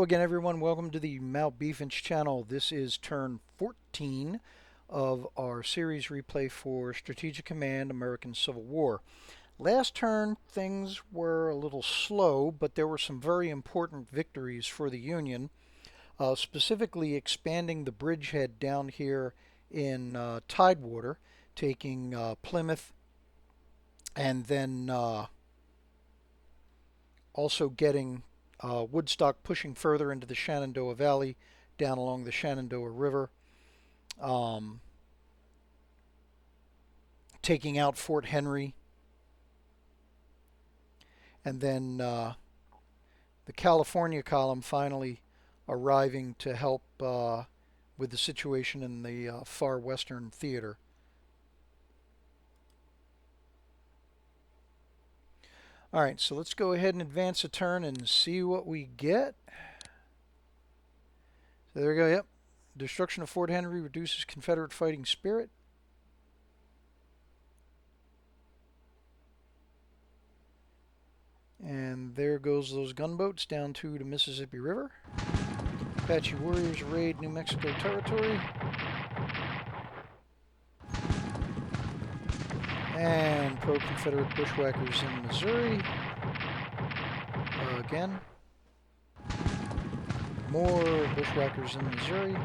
again, everyone. Welcome to the Malbeefance channel. This is turn 14 of our series replay for Strategic Command American Civil War. Last turn, things were a little slow, but there were some very important victories for the Union, specifically expanding the bridgehead down here in Tidewater, taking Plymouth, and then also getting Woodstock, pushing further into the Shenandoah Valley, down along the Shenandoah River, taking out Fort Henry, and then the California column finally arriving to help with the situation in the far western theater. Alright, so let's go ahead and advance a turn and see what we get. So there we go, yep. Destruction of Fort Henry reduces Confederate fighting spirit. And there goes those gunboats down to the Mississippi River. Apache warriors raid New Mexico territory. And pro-Confederate bushwhackers in Missouri. Again. More bushwhackers in Missouri.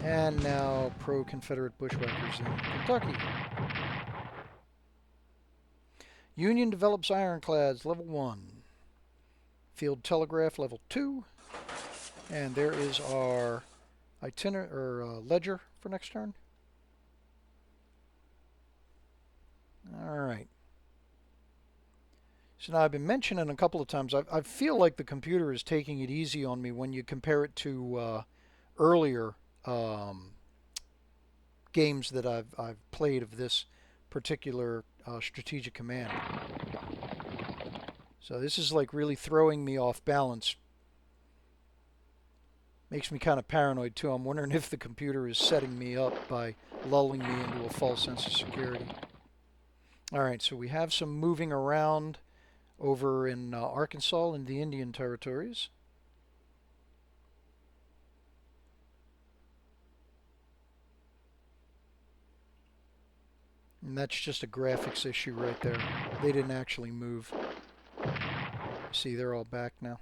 And now pro-Confederate bushwhackers in Kentucky. Union develops ironclads, level 1. Field telegraph, level 2. And there is our ledger for next turn. Alright. So now I've been mentioning a couple of times, I feel like the computer is taking it easy on me when you compare it to earlier games that I've played of this particular strategic command. So this is like really throwing me off balance. Makes me kind of paranoid too. I'm wondering if the computer is setting me up by lulling me into a false sense of security. Alright, so we have some moving around over in Arkansas in the Indian Territories. And that's just a graphics issue right there. They didn't actually move. See, they're all back now.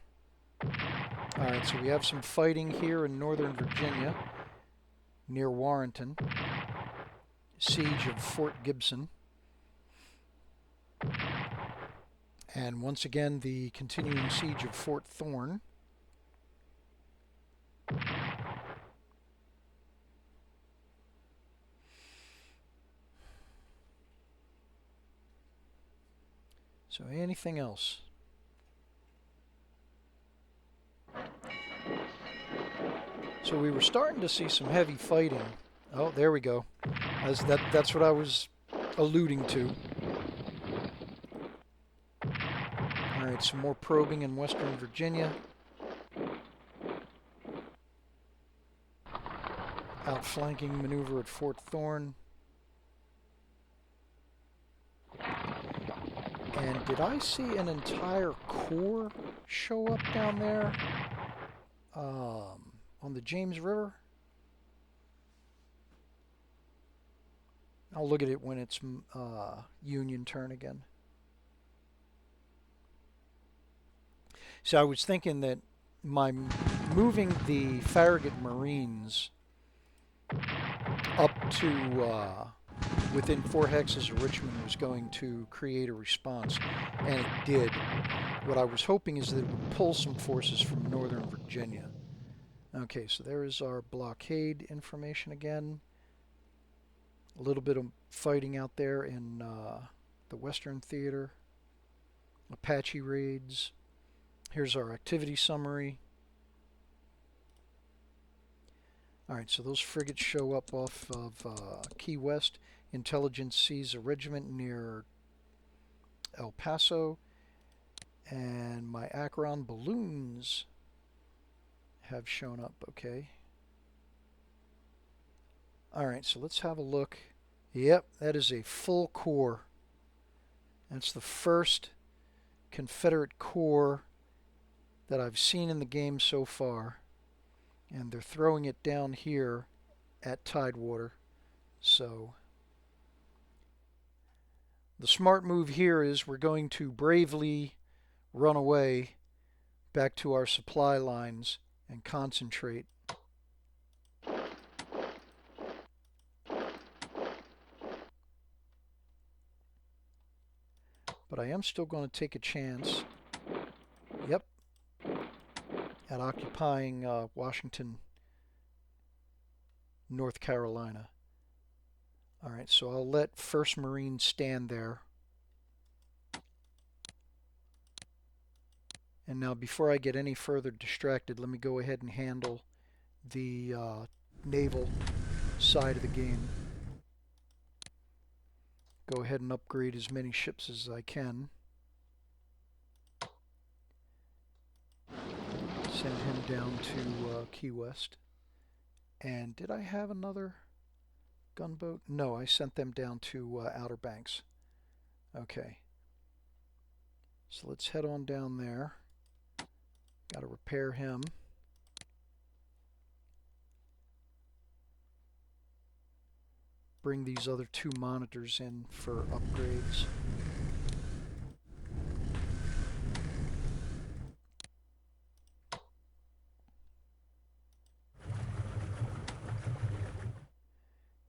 Alright, so we have some fighting here in northern Virginia, near Warrenton. Siege of Fort Gibson. And once again, the continuing siege of Fort Thorne. So anything else? So we were starting to see some heavy fighting. Oh, there we go. That's what I was alluding to. Alright, some more probing in western Virginia. Outflanking maneuver at Fort Thorne. And did I see an entire corps show up down there on the James River? I'll look at it when it's Union turn again. So I was thinking that my moving the Farragut Marines up to within 4 hexes of Richmond was going to create a response, and it did. What I was hoping is that it would pull some forces from northern Virginia. Okay, so there is our blockade information again. A little bit of fighting out there in the Western Theater. Apache raids. Here's our activity summary. Alright, so those frigates show up off of Key West. Intelligence sees a regiment near El Paso. And my Akron balloons have shown up, okay. Alright, so let's have a look. Yep, that is a full corps. That's the first Confederate corps that I've seen in the game so far. And they're throwing it down here at Tidewater. So the smart move here is we're going to bravely run away back to our supply lines and concentrate. But I am still going to take a chance. Yep. At occupying Washington, North Carolina. Alright, so I'll let 1st Marine stand there. And now before I get any further distracted, let me go ahead and handle the naval side of the game. Go ahead and upgrade as many ships as I can. Send him down to Key West. And did I have another gunboat? No, I sent them down to Outer Banks. Okay. So let's head on down there. Got to repair him. Bring these other 2 monitors in for upgrades.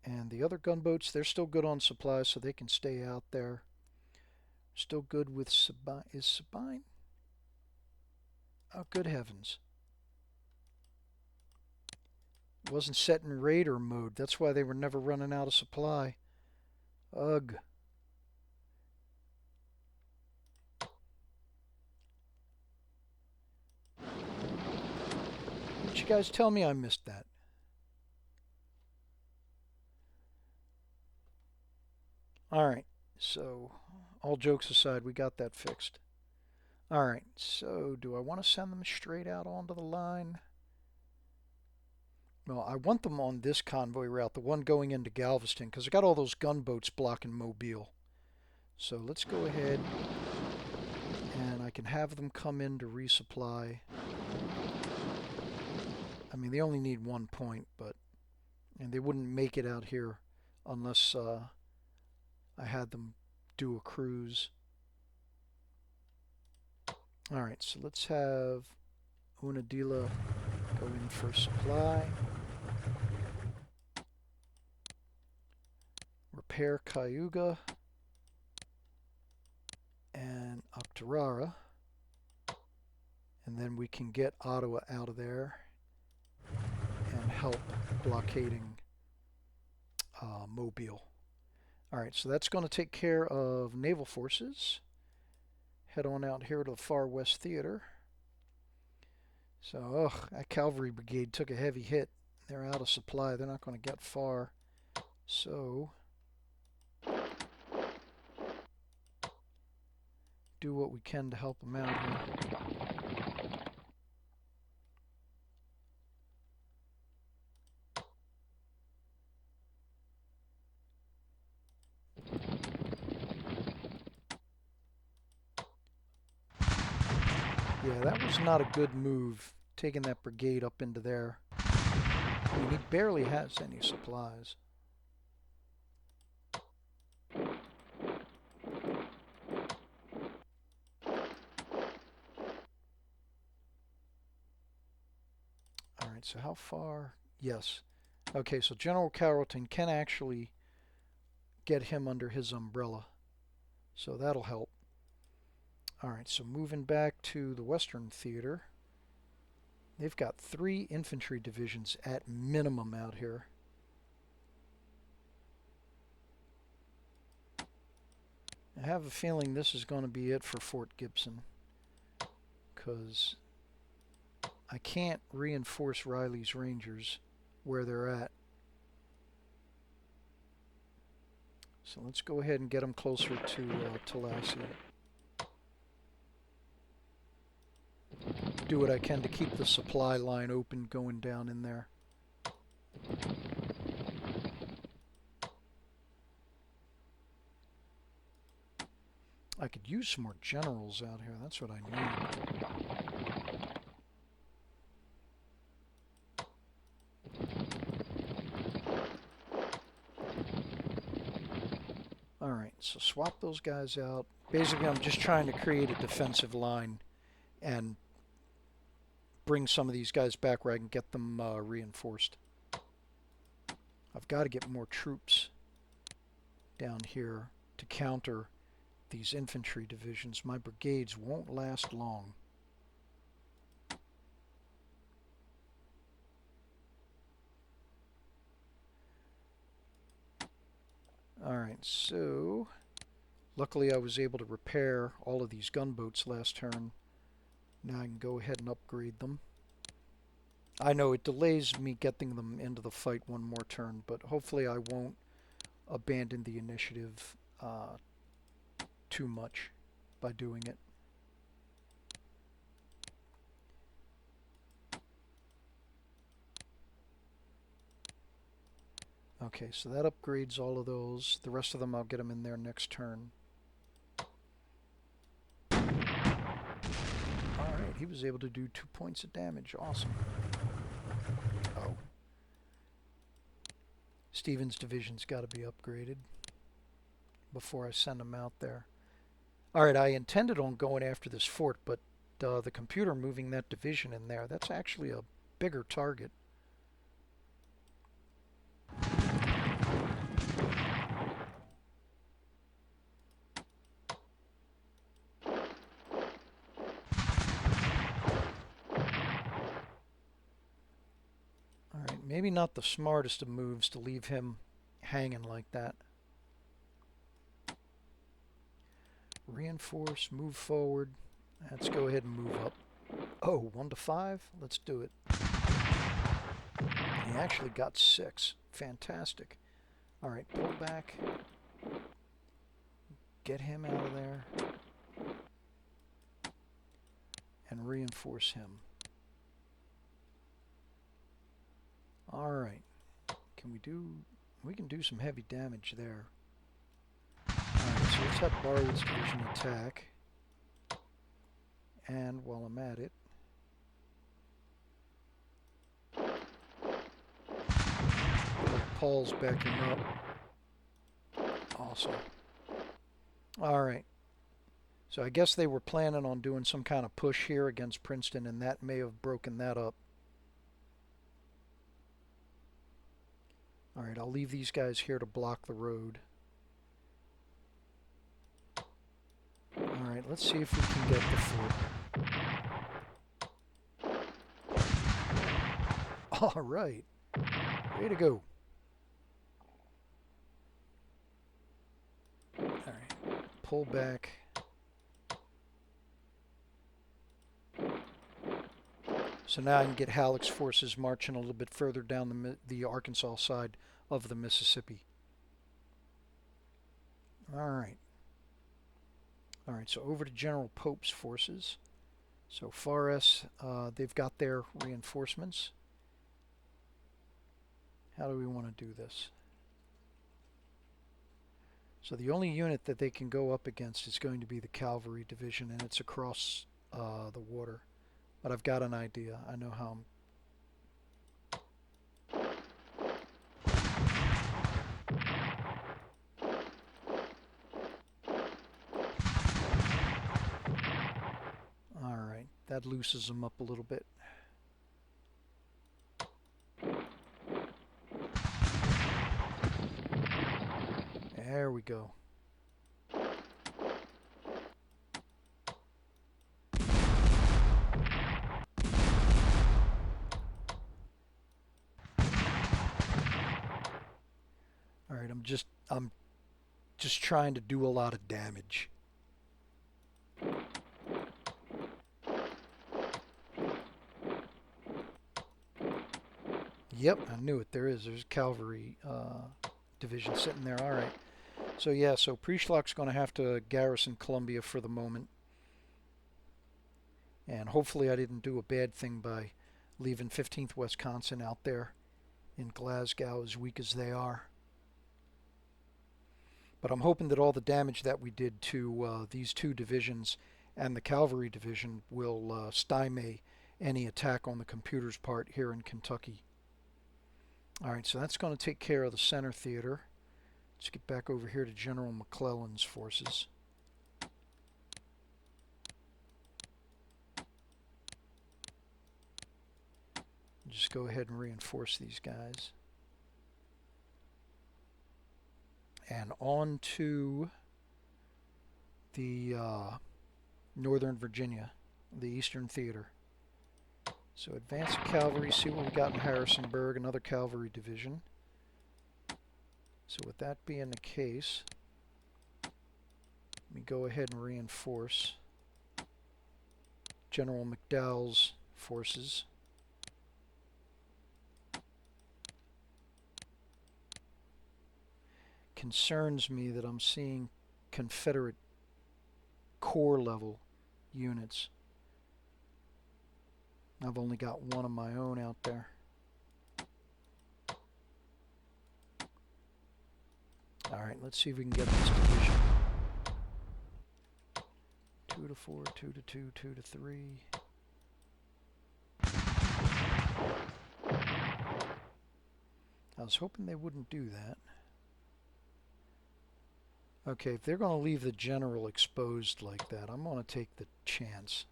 And the other gunboats, they're still good on supplies, so they can stay out there. Still good with Sabine. Is Sabine? Oh, good heavens. It wasn't set in raider mode. That's why they were never running out of supply. Ugh. Did you guys tell me I missed that? Alright, so all jokes aside, we got that fixed. Alright, so do I want to send them straight out onto the line? Well, I want them on this convoy route, the one going into Galveston, because I got all those gunboats blocking Mobile. So let's go ahead and I can have them come in to resupply. I mean, they only need 1 point, and they wouldn't make it out here unless I had them do a cruise. Alright, so let's have Unadilla go in for supply. Repair Cayuga and Octorara. And then we can get Ottawa out of there and help blockading Mobile. Alright, so that's going to take care of naval forces. Head on out here to the Far West Theater. So, that cavalry brigade took a heavy hit. They're out of supply. They're not going to get far. So, do what we can to help them out here. Yeah, that was not a good move, taking that brigade up into there. I mean, he barely has any supplies. Alright, so how far? Yes. Okay, so General Carrollton can actually get him under his umbrella. So that'll help. Alright, so moving back to the Western Theater. They've got 3 infantry divisions at minimum out here. I have a feeling this is going to be it for Fort Gibson, because I can't reinforce Riley's Rangers where they're at. So let's go ahead and get them closer to Tallahassee. Do what I can to keep the supply line open going down in there. I could use some more generals out here. That's what I need. Alright, so swap those guys out. Basically, I'm just trying to create a defensive line and bring some of these guys back where I can get them reinforced. I've got to get more troops down here to counter these infantry divisions. My brigades won't last long. Alright, so luckily I was able to repair all of these gunboats last turn. Now I can go ahead and upgrade them. I know it delays me getting them into the fight one more turn, but hopefully I won't abandon the initiative too much by doing it. Okay, so that upgrades all of those. The rest of them I'll get them in there next turn. Alright, he was able to do 2 points of damage. Awesome. Oh. Stevens' division's got to be upgraded before I send them out there. Alright, I intended on going after this fort, but the computer moving that division in there, that's actually a bigger target. Alright, maybe not the smartest of moves to leave him hanging like that. Reinforce, move forward. Let's go ahead and move up. Oh, 1 to 5? Let's do it. He actually got 6. Fantastic. Alright, pull back. Get him out of there. And reinforce him. Alright. We can do some heavy damage there. Alright, so let's have Barwood's division attack. And while I'm at it, Paul's backing up. Awesome. Alright. So I guess they were planning on doing some kind of push here against Princeton, and that may have broken that up. Alright, I'll leave these guys here to block the road. Alright, let's see if we can get the fort. Alright. Way to go. Alright. Pull back. So now I can get Halleck's forces marching a little bit further down the Arkansas side of the Mississippi. Alright. Alright, so over to General Pope's forces. So Forrest, they've got their reinforcements. How do we want to do this? So the only unit that they can go up against is going to be the cavalry division, and it's across the water. But I've got an idea. I know how Alright, that loosens them up a little bit. There we go. Alright, I'm just trying to do a lot of damage. Yep, I knew it. There's a cavalry division sitting there. Alright. So yeah, so Prischlach's going to have to garrison Columbia for the moment. And hopefully I didn't do a bad thing by leaving 15th Wisconsin out there in Glasgow, as weak as they are. But I'm hoping that all the damage that we did to these two divisions and the cavalry division will stymie any attack on the computer's part here in Kentucky. Alright, so that's going to take care of the center theater. Let's get back over here to General McClellan's forces. Just go ahead and reinforce these guys. And on to the Northern Virginia, the Eastern Theater. So advance the cavalry, see what we got in Harrisonburg, another cavalry division. So with that being the case, let me go ahead and reinforce General McDowell's forces. Concerns me that I'm seeing Confederate corps level units. I've only got one of my own out there. Alright, let's see if we can get this division. 2 to 4, 2 to 2, 2 to 3. I was hoping they wouldn't do that. Okay, if they're going to leave the general exposed like that, I'm going to take the chance.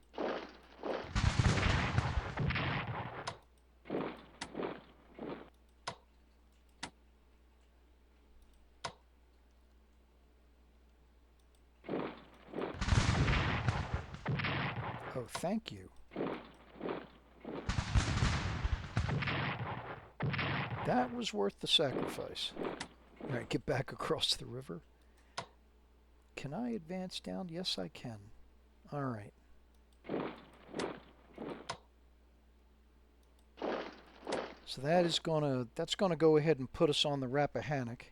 Oh, thank you. That was worth the sacrifice. Alright, get back across the river. Can I advance down? Yes, I can. Alright. So that's gonna go ahead and put us on the Rappahannock.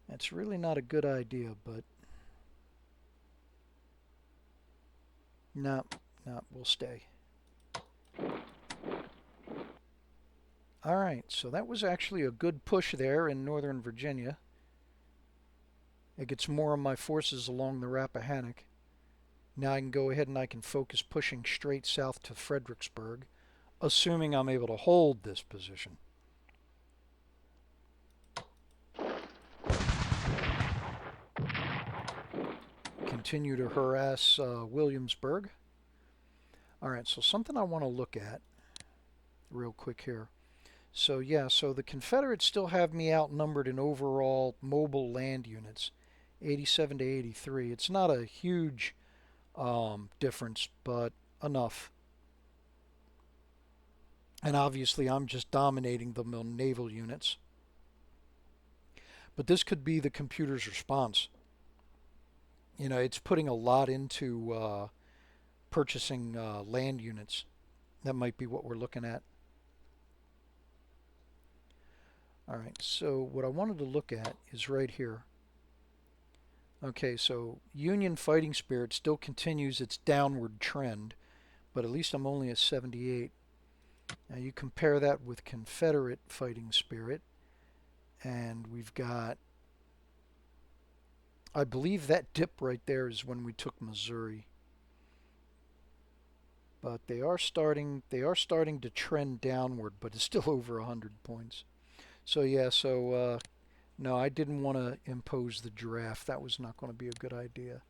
That's really not a good idea, but no, we'll stay. Alright, so that was actually a good push there in Northern Virginia. It gets more of my forces along the Rappahannock. Now I can go ahead and I can focus pushing straight south to Fredericksburg, assuming I'm able to hold this position. Continue to harass Williamsburg. Alright, so something I want to look at real quick here. So yeah, so the Confederates still have me outnumbered in overall mobile land units, 87 to 83. It's not a huge difference, but enough. And obviously I'm just dominating them on naval units. But this could be the computer's response. You know, it's putting a lot into purchasing land units. That might be what we're looking at. Alright, so what I wanted to look at is right here. Okay, so Union fighting spirit still continues its downward trend, but at least I'm only at 78. Now you compare that with Confederate fighting spirit, and we've got, I believe that dip right there is when we took Missouri. But they are starting to trend downward, but it's still over 100 points. So yeah, no, I didn't want to impose the draft. That was not going to be a good idea.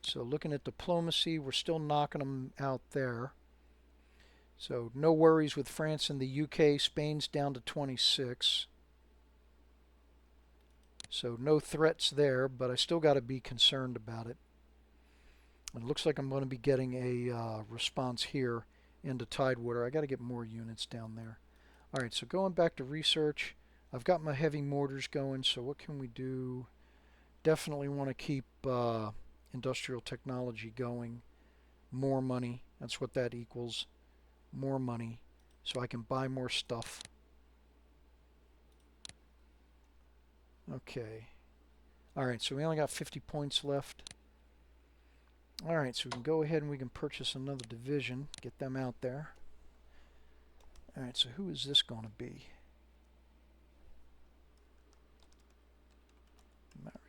So looking at diplomacy, we're still knocking them out there. So no worries with France and the UK. Spain's down to 26. So no threats there, but I still got to be concerned about it. It looks like I'm going to be getting a response here into Tidewater. I got to get more units down there. Alright, so going back to research, I've got my heavy mortars going, so what can we do? Definitely want to keep industrial technology going. More money, that's what that equals. More money, so I can buy more stuff. Okay. Alright, so we only got 50 points left. Alright, so we can go ahead and we can purchase another division, get them out there. Alright, so who is this going to be?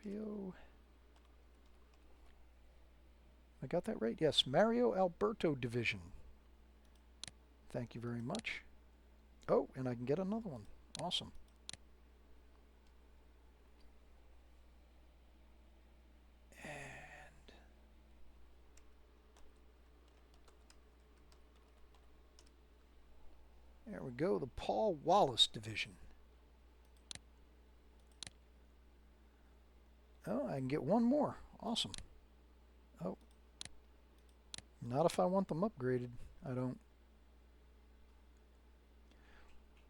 Mario. I got that right? Yes, Mario Alberto Division. Thank you very much. Oh, and I can get another one. Awesome. And there we go, the Paul Wallace Division. Oh, I can get one more. Awesome. Oh. Not if I want them upgraded. I don't.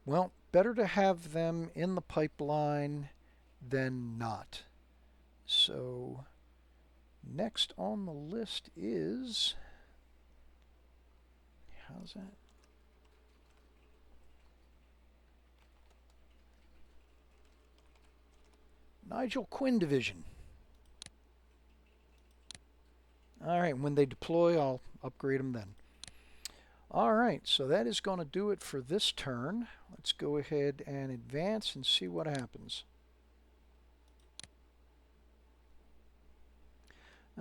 Well, better to have them in the pipeline than not. So, next on the list is... How's that? Nigel Quinn Division. Alright, when they deploy, I'll upgrade them then. Alright, so that is going to do it for this turn. Let's go ahead and advance and see what happens.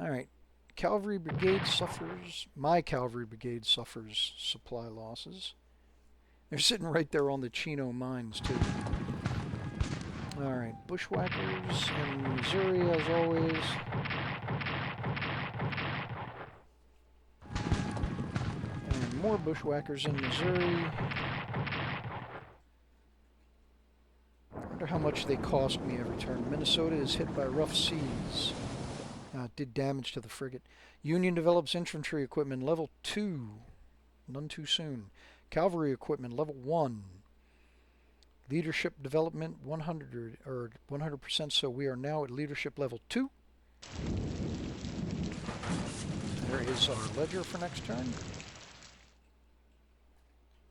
Alright, Cavalry Brigade suffers... My Cavalry Brigade suffers supply losses. They're sitting right there on the Chino mines, too. Alright, Bushwhackers in Missouri, as always. And more Bushwhackers in Missouri. I wonder how much they cost me every turn. Minnesota is hit by rough seas. Did damage to the frigate. Union develops infantry equipment level 2. None too soon. Cavalry equipment level 1. Leadership development 100 or 100%, so we are now at leadership level 2. There is our ledger for next turn.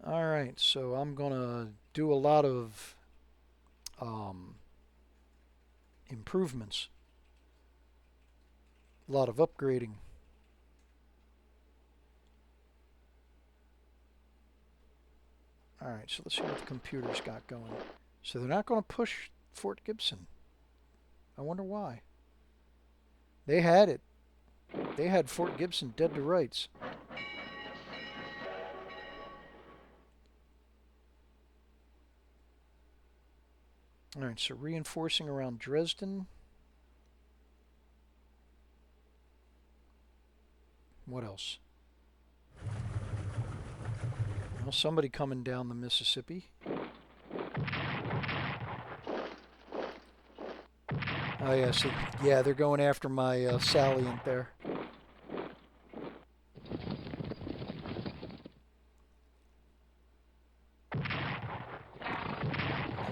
Alright, so I'm gonna do a lot of improvements. A lot of upgrading. Alright, so let's see what the computer's got going. So they're not going to push Fort Gibson. I wonder why. They had it. They had Fort Gibson dead to rights. Alright, so reinforcing around Dresden. What else? Well, somebody coming down the Mississippi. Oh yeah, so yeah, they're going after my salient there.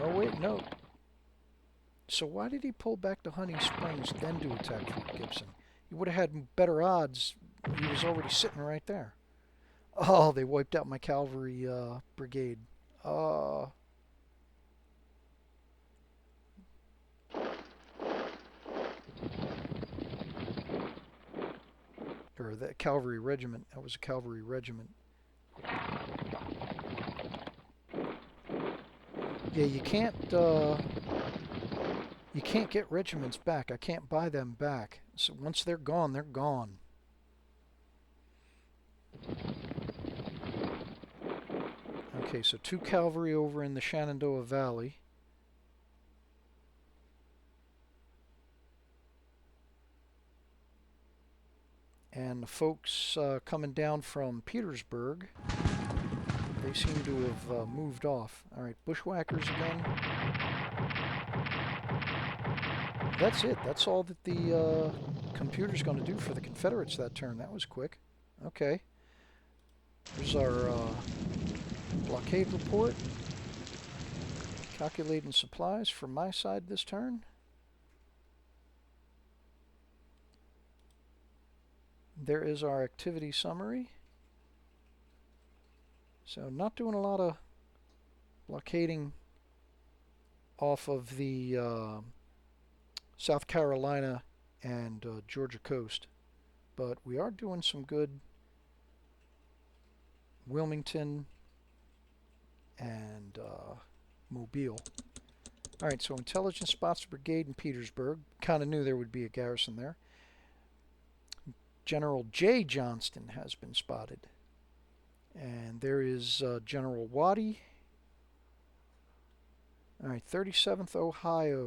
Oh wait, no. So why did he pull back to Honey Springs then to attack Fort Gibson? He would have had better odds. He was already sitting right there. Oh, they wiped out my cavalry brigade. Or that cavalry regiment. That was a cavalry regiment. Yeah, you can't get regiments back. I can't buy them back. So once they're gone, they're gone. Okay, so 2 cavalry over in the Shenandoah Valley. And the folks coming down from Petersburg, they seem to have moved off. Alright, Bushwhackers again. That's it. That's all that the computer's going to do for the Confederates that turn. That was quick. Okay. Here's our blockade report. Calculating supplies from my side this turn. There is our activity summary. So not doing a lot of blockading off of the South Carolina and Georgia coast, but we are doing some good Wilmington and Mobile. All right, so intelligence spots a brigade in Petersburg. Kind of knew there would be a garrison there. General J. Johnston has been spotted. And there is General Waddy. All right, 37th Ohio.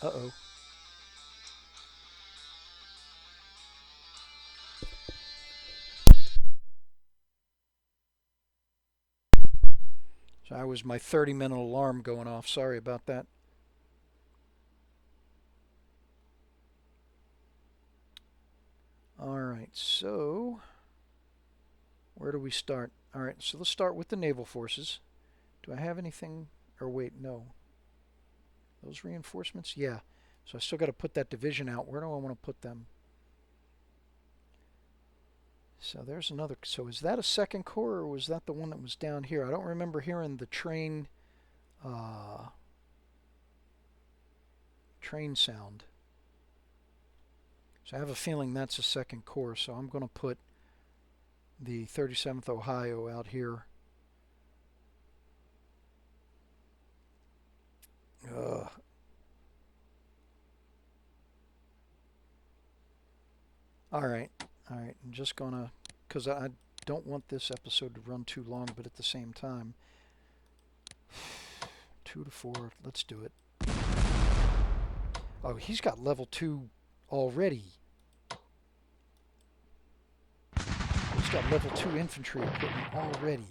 Uh-oh. So that was my 30-minute alarm going off. Sorry about that. All right, so where do we start? All right, so let's start with the naval forces. Do I have anything? Or wait, no. Those reinforcements? Yeah. So I still got to put that division out. Where do I want to put them? So there's another. So is that a second corps or was that the one that was down here? I don't remember hearing the uh, train sound. So I have a feeling that's a second corps. So I'm going to put the 37th Ohio out here. Ugh. All right. All right. I'm just going to, because I don't want this episode to run too long, but at the same time, 2 to 4. Let's do it. Oh, he's got level 2 already. He's got level 2 infantry equipment already.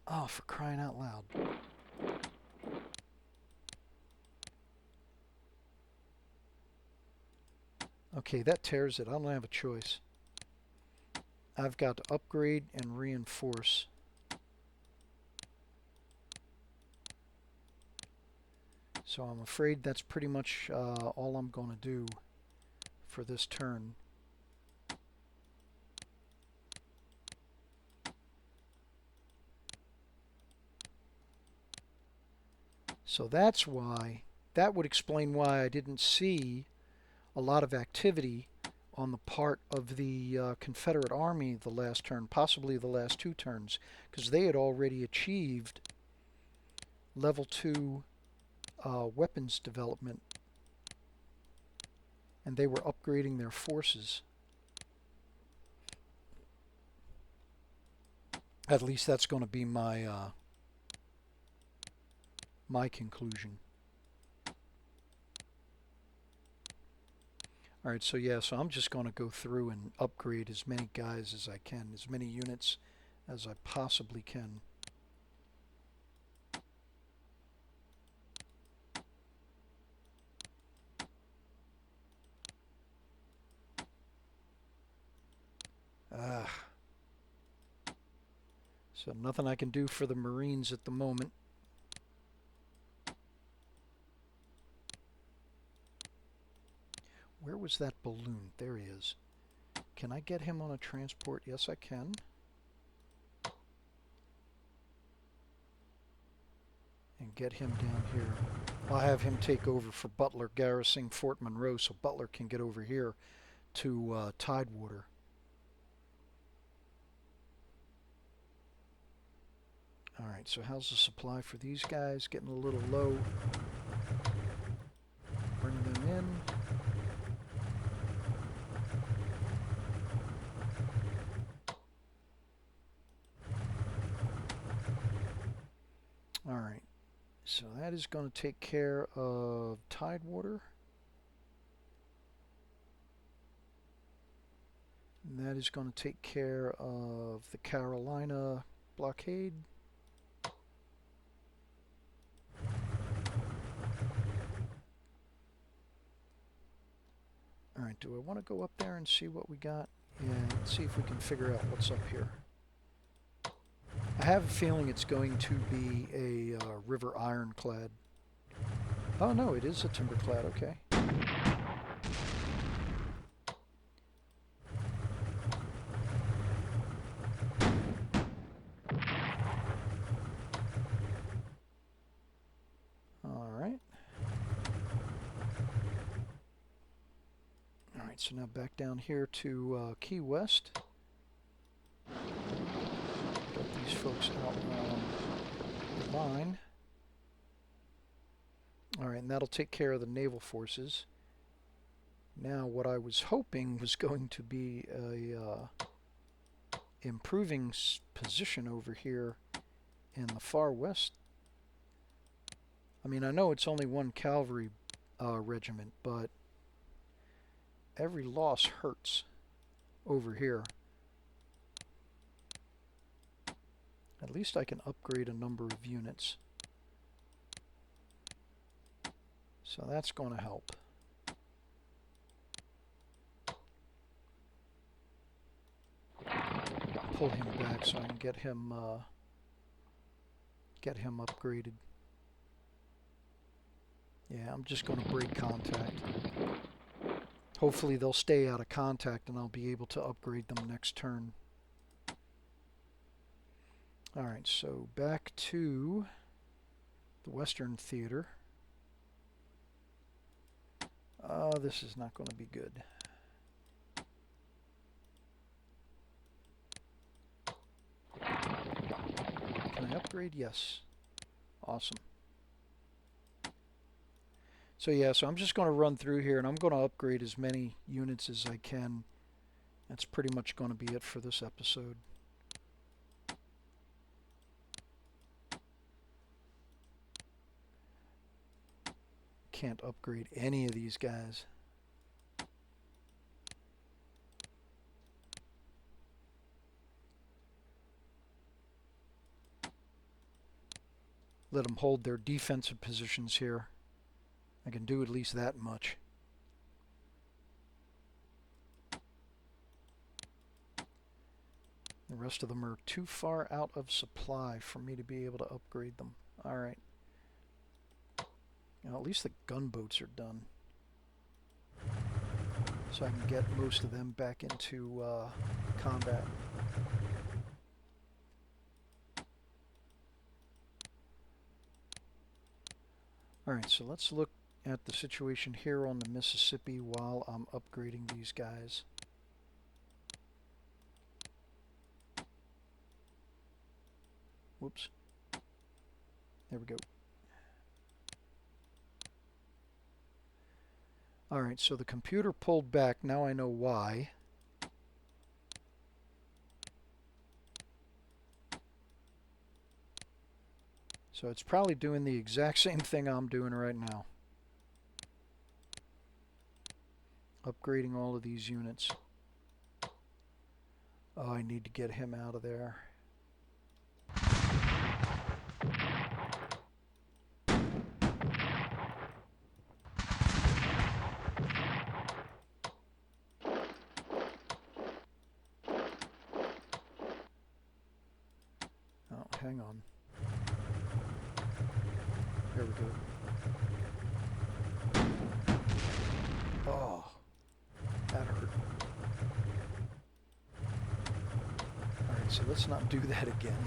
Oh, for crying out loud. Okay, that tears it. I don't have a choice. I've got to upgrade and reinforce. So I'm afraid that's pretty much all I'm going to do for this turn. So that's why, that would explain why I didn't see a lot of activity on the part of the Confederate Army the last turn, possibly the last 2 turns, because they had already achieved level 2 weapons development, and they were upgrading their forces. At least that's going to be my my conclusion. All right, so yeah, so I'm just going to go through and upgrade as many guys as I can, as many units as I possibly can. Ah. So nothing I can do for the Marines at the moment. Where was that balloon? There he is. Can I get him on a transport? Yes, I can. And get him down here. I'll have him take over for Butler garrisoning Fort Monroe so Butler can get over here to Tidewater. Alright, so how's the supply for these guys? Getting a little low. Bring them in. Alright, so that is going to take care of Tidewater. And that is going to take care of the Carolina blockade. Alright, do I want to go up there and see what we got? Yeah, let's see if we can figure out what's up here. I have a feeling it's going to be a river ironclad. Oh no, it is a timberclad, okay. Alright. Alright, so now back down here to Key West. Got these these folks out on the line. Alright, and that'll take care of the naval forces. Now what I was hoping was going to be a improving position over here in the far west. I mean, I know it's only one cavalry regiment, but every loss hurts over here. At least I can upgrade a number of units. So that's going to help. Pull him back so I can get him upgraded. Yeah, I'm just going to break contact. Hopefully they'll stay out of contact and I'll be able to upgrade them next turn. Alright, so back to the Western Theater. This is not going to be good. Can I upgrade? Yes. Awesome. So yeah, so I'm just going to run through here and I'm going to upgrade as many units as I can. That's pretty much going to be it for this episode. Can't upgrade any of these guys. Let them hold their defensive positions here. I can do at least that much. The rest of them are too far out of supply for me to be able to upgrade them. Alright. Now at least the gunboats are done. So I can get most of them back into combat. Alright, so let's look at the situation here on the Mississippi while I'm upgrading these guys. Whoops. There we go. Alright, so the computer pulled back. Now I know why. So it's probably doing the exact same thing I'm doing right now. Upgrading all of these units. Oh, I need to get him out of there. Oh, hang on. There we go. Oh, that hurt. Alright, so let's not do that again.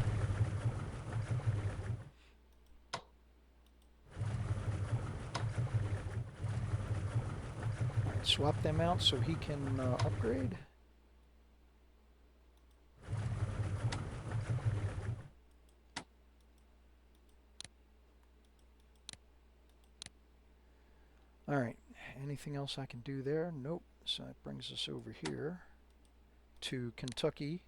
Alright, swap them out so he can upgrade. Alright, anything else I can do there? Nope. So that brings us over here to Kentucky.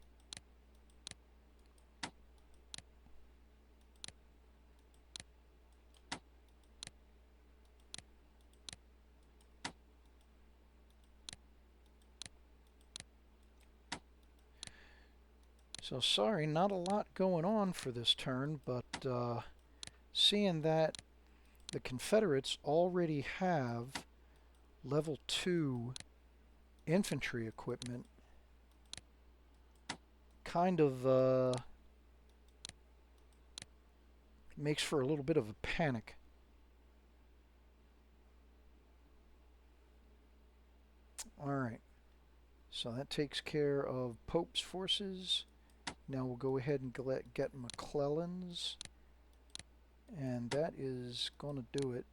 So sorry, not a lot going on for this turn, but seeing that the Confederates already have level 2 infantry equipment kind of makes for a little bit of a panic. Alright, so that takes care of Pope's forces. Now we'll go ahead and get McClellan's, and that is going to do it.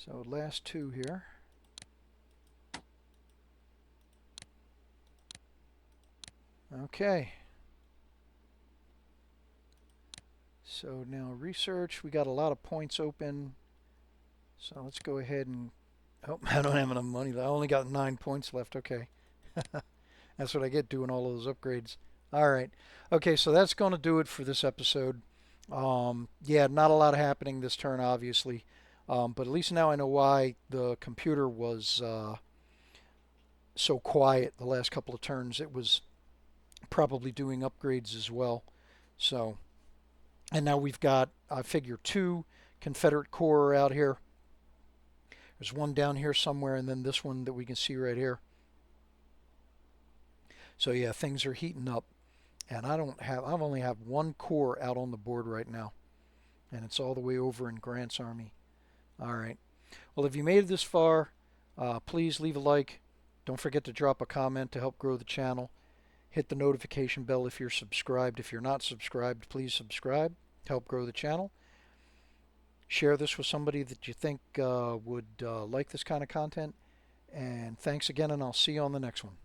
So last two here. Okay. So now research, we got a lot of points open. So let's go ahead and, oh, I don't have enough money. I only got 9 points left. Okay. That's what I get doing all of those upgrades. All right. Okay, so that's going to do it for this episode. Yeah, not a lot happening this turn, obviously. But at least now I know why the computer was so quiet the last couple of turns. It was probably doing upgrades as well. So, and now we've got, I figure, 2 Confederate Corps out here. There's one down here somewhere, and then this one that we can see right here. So yeah, things are heating up. And I only have 1 corps out on the board right now. And it's all the way over in Grant's army. All right. Well, if you made it this far, please leave a like. Don't forget to drop a comment to help grow the channel. Hit the notification bell if you're subscribed. If you're not subscribed, please subscribe. Help grow the channel. Share this with somebody that you think would like this kind of content. And thanks again, and I'll see you on the next one.